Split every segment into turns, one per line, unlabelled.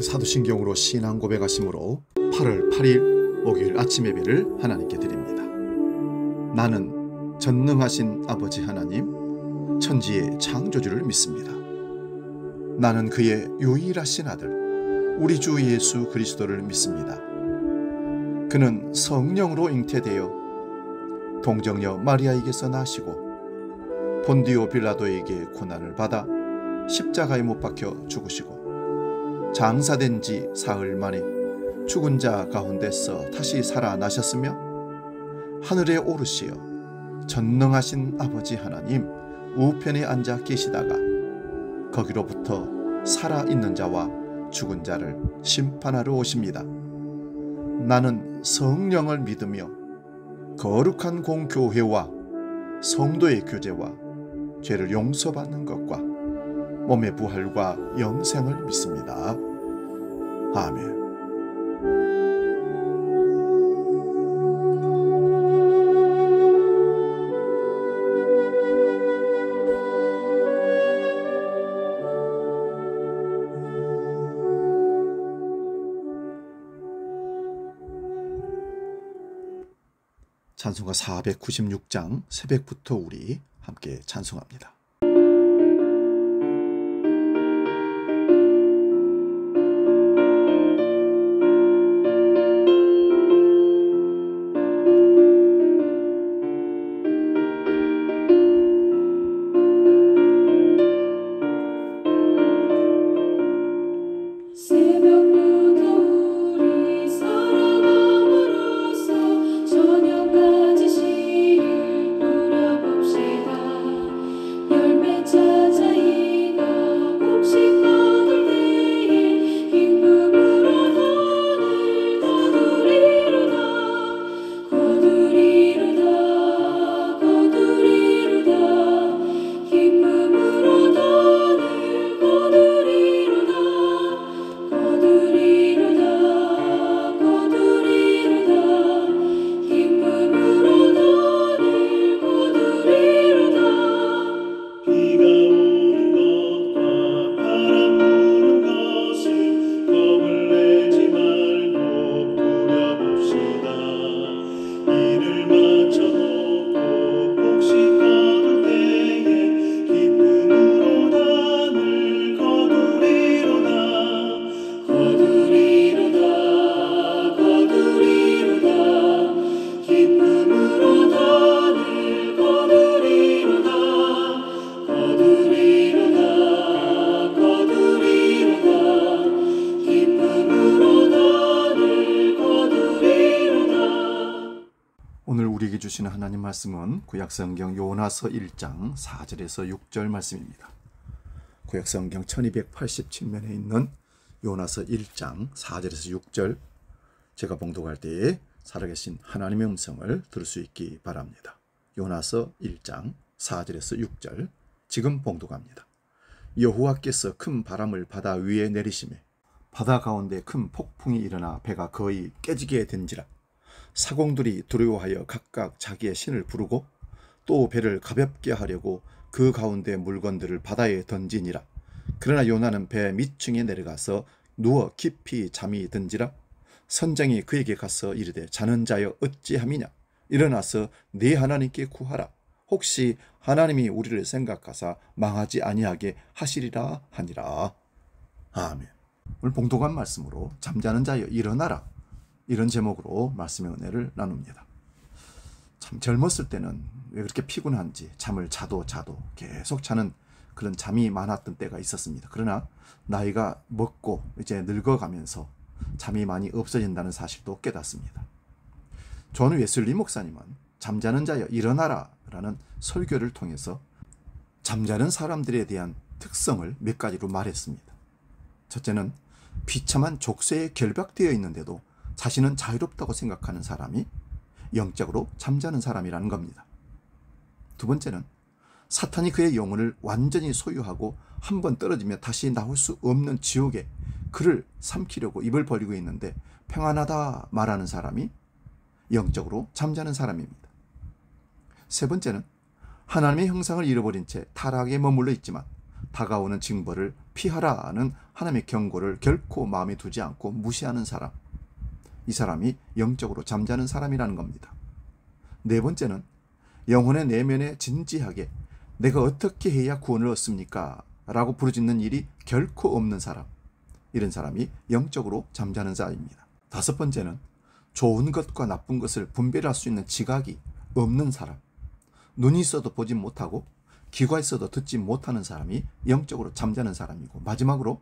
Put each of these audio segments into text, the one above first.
사도신경으로 신앙 고백하심으로 8월 8일 목요일 아침 예배를 하나님께 드립니다. 나는 전능하신 아버지 하나님, 천지의 창조주를 믿습니다. 나는 그의 유일하신 아들, 우리 주 예수 그리스도를 믿습니다. 그는 성령으로 잉태되어 동정녀 마리아에게서 나시고 본디오 빌라도에게 고난을 받아 십자가에 못 박혀 죽으시고 장사된 지 사흘 만에 죽은 자 가운데서 다시 살아나셨으며 하늘에 오르시어 전능하신 아버지 하나님 우편에 앉아 계시다가 거기로부터 살아있는 자와 죽은 자를 심판하러 오십니다. 나는 성령을 믿으며 거룩한 공교회와 성도의 교제와 죄를 용서받는 것과 몸의 부활과 영생을 믿습니다. 아멘. 찬송가 496장 새벽부터 우리 함께 찬송합니다. 오늘 우리에게 주시는 하나님 말씀은 구약성경 요나서 1장 4절에서 6절 말씀입니다. 구약성경 1287면에 있는 요나서 1장 4절에서 6절, 제가 봉독할 때에 살아계신 하나님의 음성을 들을 수 있기 바랍니다. 요나서 1장 4절에서 6절 지금 봉독합니다. 여호와께서 큰 바람을 바다 위에 내리시매 바다 가운데 큰 폭풍이 일어나 배가 거의 깨지게 된지라. 사공들이 두려워하여 각각 자기의 신을 부르고 또 배를 가볍게 하려고 그 가운데 물건들을 바다에 던지니라. 그러나 요나는 배 밑층에 내려가서 누워 깊이 잠이 든지라. 선장이 그에게 가서 이르되 자는 자여 어찌함이냐, 일어나서 네 하나님께 구하라. 혹시 하나님이 우리를 생각하사 망하지 아니하게 하시리라 하니라. 아멘. 오늘 봉독한 말씀으로 잠자는 자여 일어나라, 이런 제목으로 말씀의 은혜를 나눕니다. 참 젊었을 때는 왜 그렇게 피곤한지 잠을 자도 계속 자는 그런 잠이 많았던 때가 있었습니다. 그러나 나이가 먹고 이제 늙어가면서 잠이 많이 없어진다는 사실도 깨닫습니다. 존 웨슬리 목사님은 잠자는 자여 일어나라 라는 설교를 통해서 잠자는 사람들에 대한 특성을 몇 가지로 말했습니다. 첫째는 비참한 족쇄에 결박되어 있는데도 자신은 자유롭다고 생각하는 사람이 영적으로 잠자는 사람이라는 겁니다. 두 번째는 사탄이 그의 영혼을 완전히 소유하고 한번 떨어지면 다시 나올 수 없는 지옥에 그를 삼키려고 입을 벌리고 있는데 평안하다 말하는 사람이 영적으로 잠자는 사람입니다. 세 번째는 하나님의 형상을 잃어버린 채 타락에 머물러 있지만 다가오는 징벌을 피하라는 하나님의 경고를 결코 마음에 두지 않고 무시하는 사람, 이 사람이 영적으로 잠자는 사람이라는 겁니다. 네 번째는 영혼의 내면에 진지하게 내가 어떻게 해야 구원을 얻습니까? 라고 부르짖는 일이 결코 없는 사람, 이런 사람이 영적으로 잠자는 자입니다. 다섯 번째는 좋은 것과 나쁜 것을 분별할 수 있는 지각이 없는 사람, 눈이 있어도 보지 못하고 귀가 있어도 듣지 못하는 사람이 영적으로 잠자는 사람이고, 마지막으로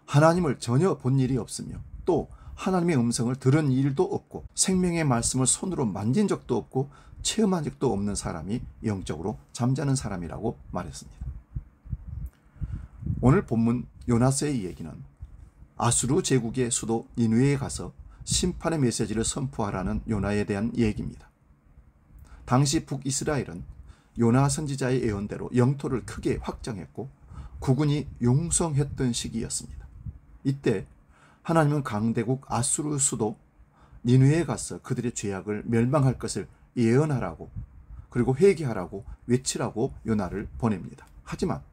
하나님을 전혀 본 일이 없으며 또 하나님의 음성을 들은 일도 없고 생명의 말씀을 손으로 만진 적도 없고 체험한 적도 없는 사람이 영적으로 잠자는 사람이라고 말했습니다. 오늘 본문 요나서의 얘기는 아수르 제국의 수도 니느웨에 가서 심판의 메시지를 선포하라는 요나에 대한 얘기입니다. 당시 북이스라엘은 요나 선지자의 예언대로 영토를 크게 확장했고 국군이 용성했던 시기였습니다. 이때 하나님은 강대국 아수르 수도 니느웨에 가서 그들의 죄악을 멸망할 것을 예언하라고, 그리고 회개하라고 외치라고 요나를 보냅니다. 하지만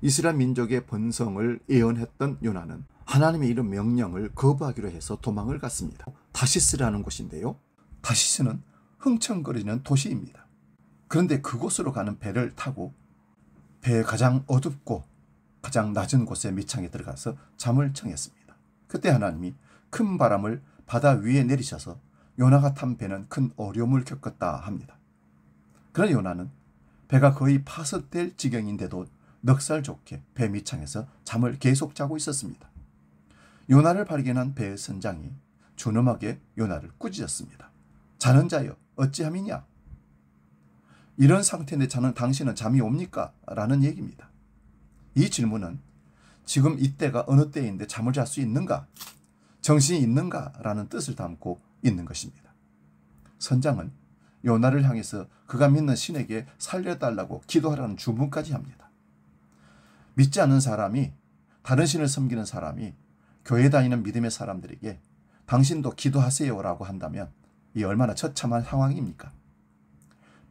이스라엘 민족의 번성을 예언했던 요나는 하나님의 이런 명령을 거부하기로 해서 도망을 갔습니다. 다시스라는 곳인데요, 다시스는 흥청거리는 도시입니다. 그런데 그곳으로 가는 배를 타고 배의 가장 어둡고 가장 낮은 곳에 밑창에 들어가서 잠을 청했습니다. 그때 하나님이 큰 바람을 바다 위에 내리셔서 요나가 탄 배는 큰 어려움을 겪었다 합니다. 그러나 요나는 배가 거의 파손될 지경인데도 넉살 좋게 배 밑창에서 잠을 계속 자고 있었습니다. 요나를 발견한 배의 선장이 준엄하게 요나를 꾸짖었습니다. 자는 자여 어찌함이냐? 이런 상태인데 당신은 잠이 옵니까? 라는 얘기입니다. 이 질문은 지금 이때가 어느 때인데 잠을 잘 수 있는가? 정신이 있는가? 라는 뜻을 담고 있는 것입니다. 선장은 요나를 향해서 그가 믿는 신에게 살려달라고 기도하라는 주문까지 합니다. 믿지 않는 사람이, 다른 신을 섬기는 사람이 교회 다니는 믿음의 사람들에게 당신도 기도하세요라고 한다면 이 얼마나 처참한 상황입니까?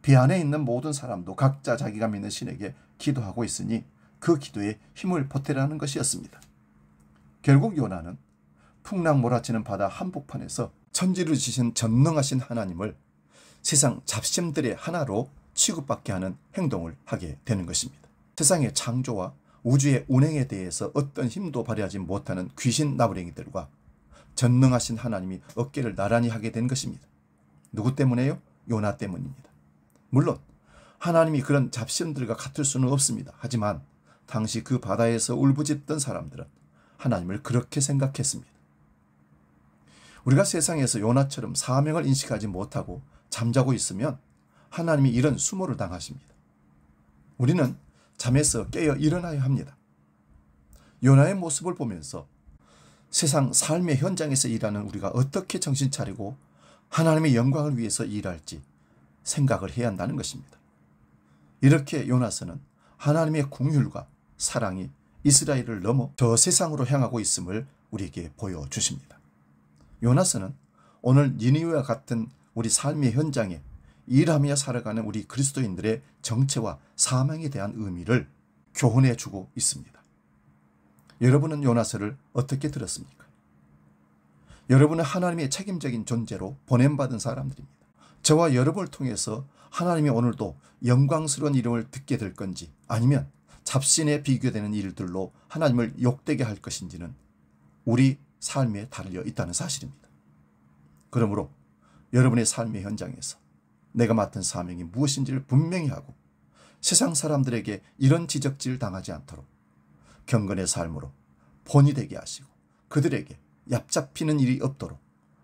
배 안에 있는 모든 사람도 각자 자기가 믿는 신에게 기도하고 있으니 그 기도에 힘을 보태라는 것이었습니다. 결국 요나는 풍랑 몰아치는 바다 한복판에서 천지를 지신 전능하신 하나님을 세상 잡심들의 하나로 취급받게 하는 행동을 하게 되는 것입니다. 세상의 창조와 우주의 운행에 대해서 어떤 힘도 발휘하지 못하는 귀신 나부랭이들과 전능하신 하나님이 어깨를 나란히 하게 된 것입니다. 누구 때문에요? 요나 때문입니다. 물론 하나님이 그런 잡신들과 같을 수는 없습니다. 하지만 당시 그 바다에서 울부짖던 사람들은 하나님을 그렇게 생각했습니다. 우리가 세상에서 요나처럼 사명을 인식하지 못하고 잠자고 있으면 하나님이 이런 수모를 당하십니다. 우리는 잠에서 깨어 일어나야 합니다. 요나의 모습을 보면서 세상 삶의 현장에서 일하는 우리가 어떻게 정신 차리고 하나님의 영광을 위해서 일할지 생각을 해야 한다는 것입니다. 이렇게 요나서는 하나님의 긍휼과 사랑이 이스라엘을 넘어 저 세상으로 향하고 있음을 우리에게 보여주십니다. 요나서는 오늘 니느웨와 같은 우리 삶의 현장에 일하며 살아가는 우리 그리스도인들의 정체와 사명에 대한 의미를 교훈해 주고 있습니다. 여러분은 요나서를 어떻게 들었습니까? 여러분은 하나님의 책임적인 존재로 보냄받은 사람들입니다. 저와 여러분을 통해서 하나님이 오늘도 영광스러운 이름을 듣게 될 건지, 아니면 잡신에 비교되는 일들로 하나님을 욕되게 할 것인지는 우리 삶에 달려 있다는 사실입니다. 그러므로 여러분의 삶의 현장에서 내가 맡은 사명이 무엇인지를 분명히 하고 세상 사람들에게 이런 지적질 당하지 않도록 경건의 삶으로 본이 되게 하시고 그들에게 얍잡히는 일이 없도록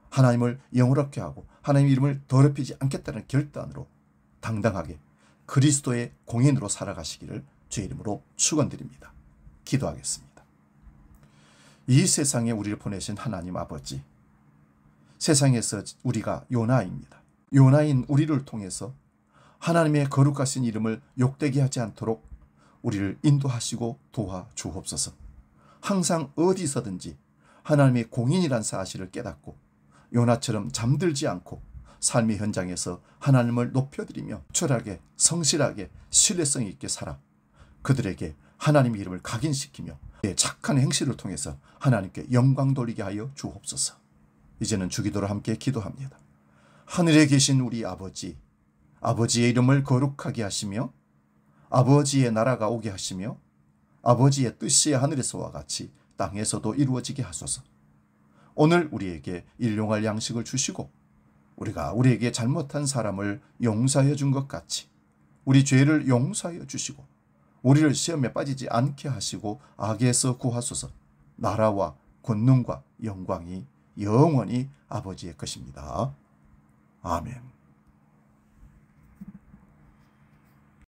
하나님을 영화롭게 하고 하나님의 이름을 더럽히지 않겠다는 결단으로 당당하게 그리스도의 공인으로 살아가시기를 주의 이름으로 축원드립니다. 기도하겠습니다. 이 세상에 우리를 보내신 하나님 아버지, 세상에서 우리가 요나입니다. 요나인 우리를 통해서 하나님의 거룩하신 이름을 욕되게 하지 않도록 우리를 인도하시고 도와주옵소서. 항상 어디서든지 하나님의 공인이란 사실을 깨닫고 요나처럼 잠들지 않고 삶의 현장에서 하나님을 높여드리며 철하게 성실하게 신뢰성 있게 살아 그들에게 하나님의 이름을 각인시키며 착한 행실을 통해서 하나님께 영광 돌리게 하여 주옵소서. 이제는 주기도로 함께 기도합니다. 하늘에 계신 우리 아버지, 아버지의 이름을 거룩하게 하시며 아버지의 나라가 오게 하시며 아버지의 뜻이 하늘에서와 같이 땅에서도 이루어지게 하소서. 오늘 우리에게 일용할 양식을 주시고 우리가 우리에게 잘못한 사람을 용서해 준 것 같이 우리 죄를 용서하여 주시고 우리를 시험에 빠지지 않게 하시고 악에서 구하소서. 나라와 권능과 영광이 영원히 아버지의 것입니다. 아멘.